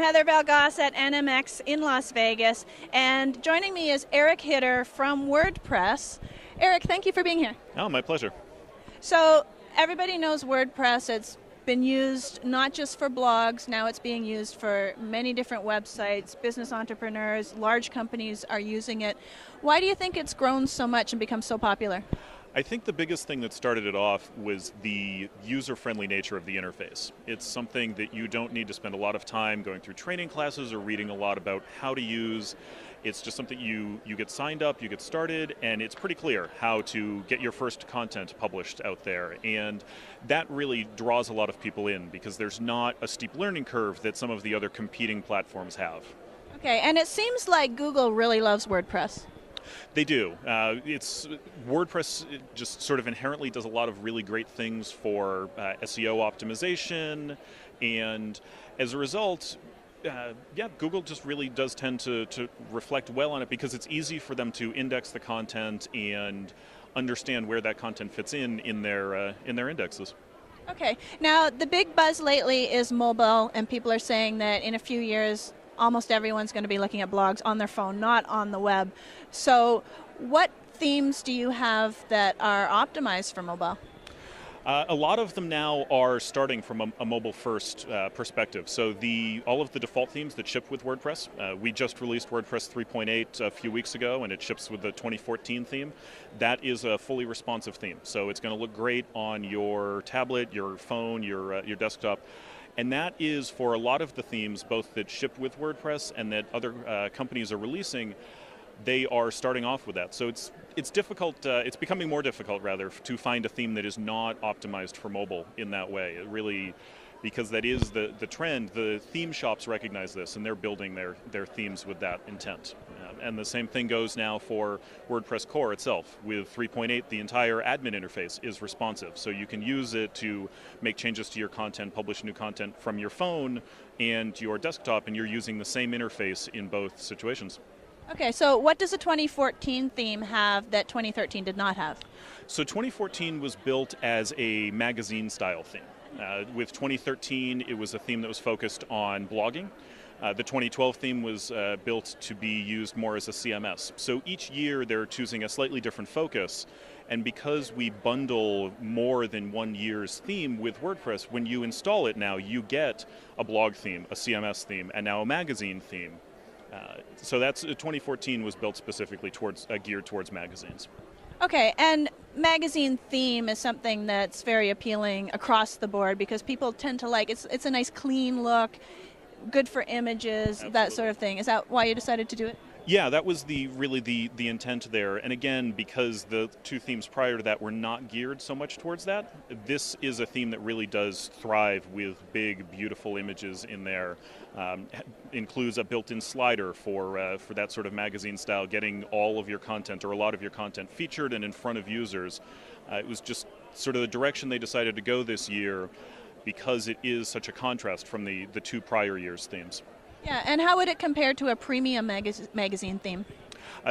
Heather Valgas at NMX in Las Vegas, and joining me is Eric Hitter from WordPress. Eric, thank you for being here. Oh, my pleasure. So everybody knows WordPress. It's been used not just for blogs, now it's being used for many different websites. Business entrepreneurs, large companies are using it. Why do you think it's grown so much and become so popular? I think the biggest thing that started it off was the user-friendly nature of the interface. It's something that you don't need to spend a lot of time going through training classes or reading a lot about how to use. It's just something you get signed up, you get started, and it's pretty clear how to get your first content published out there. And that really draws a lot of people in because there's not a steep learning curve that some of the other competing platforms have. Okay, and it seems like Google really loves WordPress. They do. WordPress just sort of inherently does a lot of really great things for SEO optimization, and as a result, Google just really does tend to reflect well on it because it's easy for them to index the content and understand where that content fits in their indexes. Okay, now the big buzz lately is mobile, and people are saying that in a few years almost everyone's going to be looking at blogs on their phone, not on the web. So what themes do you have that are optimized for mobile? A lot of them now are starting from a mobile-first perspective. So all of the default themes that ship with WordPress, we just released WordPress 3.8 a few weeks ago, and it ships with the 2014 theme. That is a fully responsive theme. So it's going to look great on your tablet, your phone, your desktop. And that is for a lot of the themes, both that ship with WordPress and that other companies are releasing. They are starting off with that. So it's difficult, it's becoming more difficult rather, to find a theme that is not optimized for mobile in that way. It really, because that is the trend, the theme shops recognize this and they're building their themes with that intent. And the same thing goes now for WordPress core itself. With 3.8, the entire admin interface is responsive. So you can use it to make changes to your content, publish new content from your phone and your desktop, and you're using the same interface in both situations. Okay, so what does a 2014 theme have that 2013 did not have? So 2014 was built as a magazine-style theme. With 2013, it was a theme that was focused on blogging. The 2012 theme was built to be used more as a CMS. So each year they're choosing a slightly different focus, and because we bundle more than 1 year's theme with WordPress, when you install it now, you get a blog theme, a CMS theme, and now a magazine theme. So that's 2014 was built specifically geared towards magazines. Okay, and magazine theme is something that's very appealing across the board because people tend to like it's a nice clean look, good for images, Absolutely. That sort of thing. Is that why you decided to do it? Yeah, that was really the intent there. And again, because the two themes prior to that were not geared so much towards that, this is a theme that really does thrive with big, beautiful images in there. Includes a built-in slider for that sort of magazine style, getting all of your content or a lot of your content featured and in front of users. It was just sort of the direction they decided to go this year because it is such a contrast from the two prior years' themes. Yeah, and how would it compare to a premium magazine theme?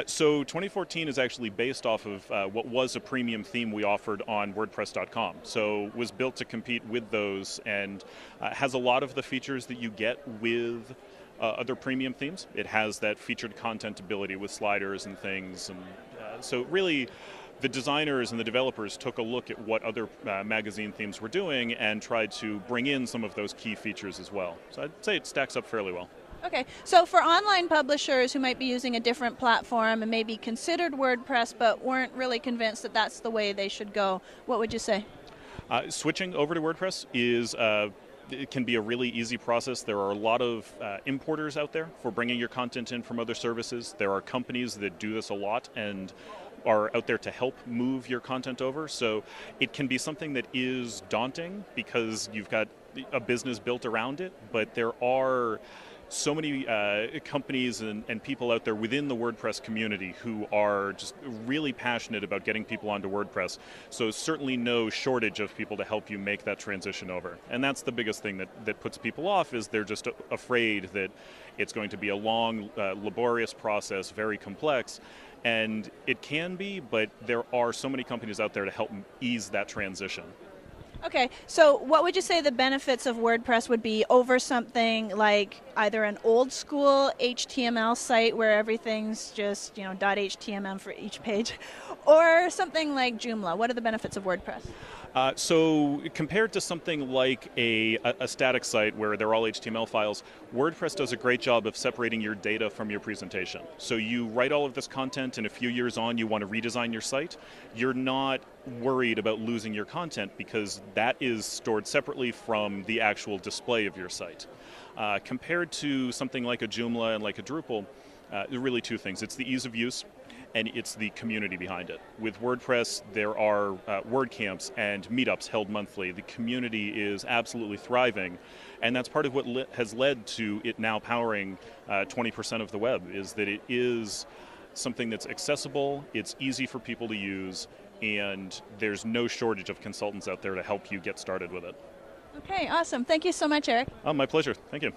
So 2014 is actually based off of what was a premium theme we offered on WordPress.com. So was built to compete with those and has a lot of the features that you get with other premium themes. It has that featured content ability with sliders and things. And so really, the designers and the developers took a look at what other magazine themes were doing and tried to bring in some of those key features as well. So I'd say it stacks up fairly well. Okay, so for online publishers who might be using a different platform and maybe considered WordPress but weren't really convinced that that's the way they should go, what would you say? Switching over to WordPress it can be a really easy process. There are a lot of importers out there for bringing your content in from other services. There are companies that do this a lot and are out there to help move your content over. So it can be something that is daunting because you've got a business built around it, but there are so many companies and people out there within the WordPress community who are just really passionate about getting people onto WordPress. So certainly no shortage of people to help you make that transition over. And that's the biggest thing that puts people off, is they're just afraid that it's going to be a long, laborious process, very complex. And it can be, but there are so many companies out there to help ease that transition. Okay, so what would you say the benefits of WordPress would be over something like either an old school HTML site where everything's just, .html for each page, or something like Joomla? What are the benefits of WordPress? So compared to something like a static site where they're all HTML files, WordPress does a great job of separating your data from your presentation. So you write all of this content, and a few years on you want to redesign your site. You're not worried about losing your content because that is stored separately from the actual display of your site. Compared to something like a Joomla and like a Drupal, there are really two things. It's the ease of use, and it's the community behind it. With WordPress, there are WordCamps and meetups held monthly. The community is absolutely thriving, and that's part of what has led to it now powering 20% of the web, is that it is something that's accessible, it's easy for people to use, and there's no shortage of consultants out there to help you get started with it. Okay, awesome. Thank you so much, Eric. Oh, my pleasure. Thank you.